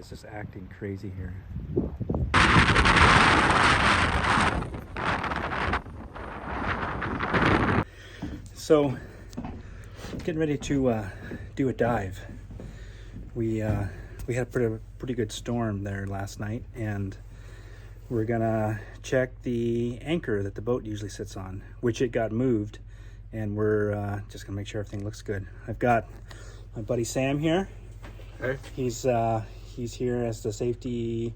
is just acting crazy here. So, getting ready to do a dive. We had a pretty good storm there last night, and we're gonna check the anchor that the boat usually sits on, which it got moved, and we're just gonna make sure everything looks good. I've got my buddy Sam here. Hey. He's here as the safety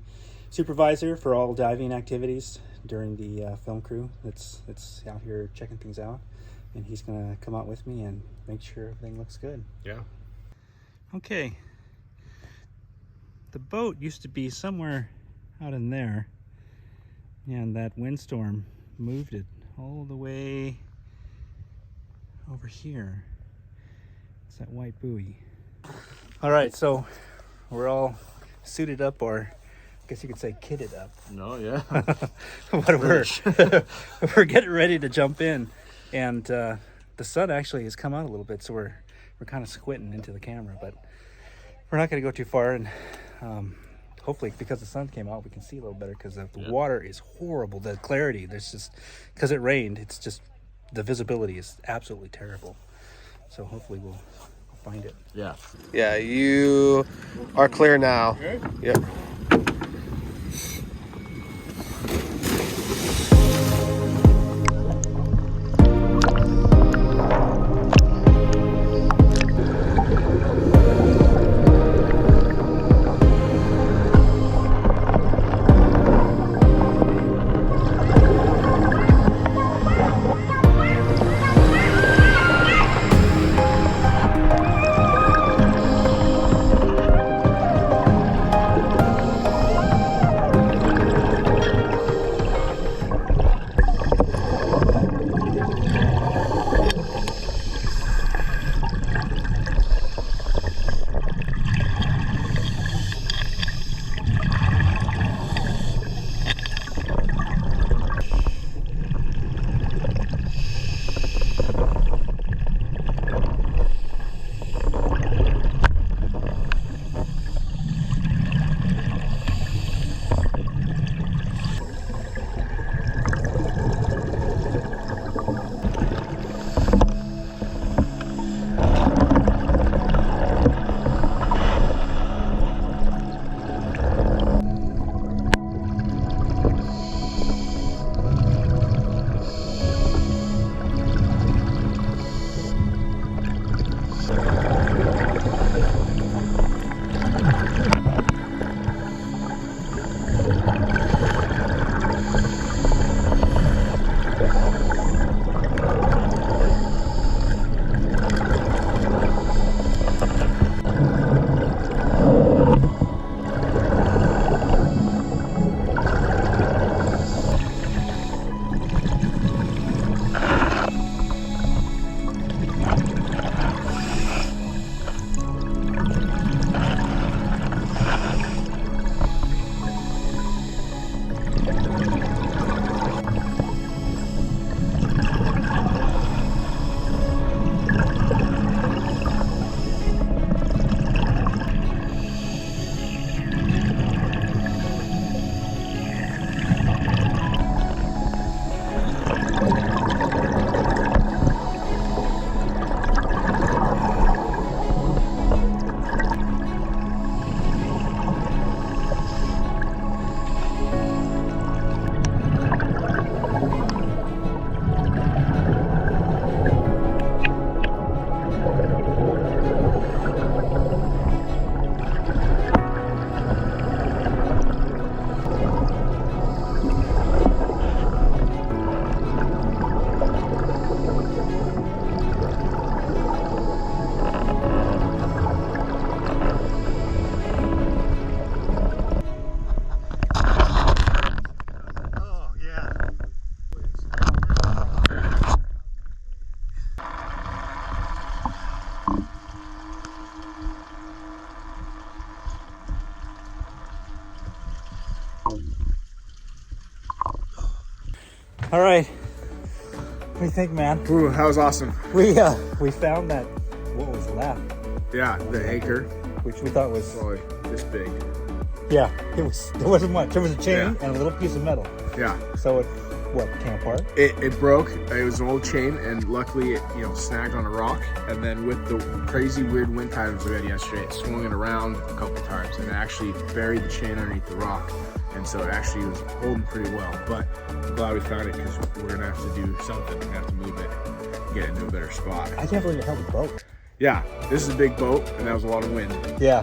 supervisor for all diving activities during the film crew that's out here checking things out, and he's gonna come out with me and make sure everything looks good. Yeah. Okay. The boat used to be somewhere out in there, and that windstorm moved it all the way over here. It's that white buoy. All right, so we're all suited up, or I guess you could say kitted up. No, yeah. But we're getting ready to jump in, and the sun actually has come out a little bit, so we're kind of squinting into the camera, but we're not going to go too far, and hopefully because the sun came out we can see a little better, because the water is horrible. The clarity, there's just, because it rained, it's just, the visibility is absolutely terrible. So hopefully we'll find it. Yeah. Yeah, you are clear now. Okay. Yep. All right. What do you think, man? Ooh, that was awesome. We found that, what was left, Yeah, the anchor. which we thought was Probably this big. Yeah, there wasn't much. There was a chain Yeah. and a little piece of metal. Yeah. So it came apart? It broke. It was an old chain, and luckily it snagged on a rock. And then with the crazy weird wind patterns we had yesterday, it swung it around a couple times, and it actually buried the chain underneath the rock. And so it actually was holding pretty well. But I'm glad we found it because we're gonna have to do something. We're gonna have to move it, get it into a better spot. I can't believe it held the boat. Yeah, this is a big boat, and that was a lot of wind. Yeah.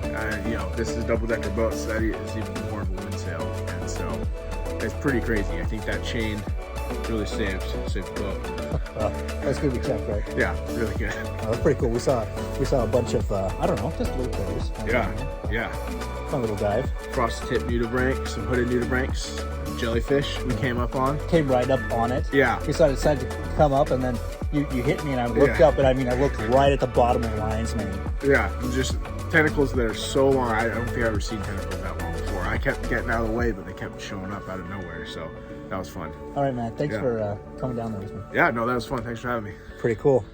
This is a double-decker boat, so that is even more of a wind sail, and so it's pretty crazy. I think that chain really saved the boat. That's good we checked, right? Yeah, really good. That's pretty cool. We saw a bunch of I don't know, just little critters. Yeah. Fun little dive. Frosted tip nudibranch, some hooded nudibranchs, jellyfish we came up on. Came right up on it. Yeah. We decided to come up, and then you hit me, and I looked Yeah. up, and I looked right at the bottom of the lion's mane. Yeah, just tentacles that are so long. I don't think I've ever seen tentacles that long before. I kept getting out of the way, but they kept showing up out of nowhere, so that was fun. All right, man. Thanks Yeah. for coming down there with me. Yeah, no, that was fun. Thanks for having me. Pretty cool.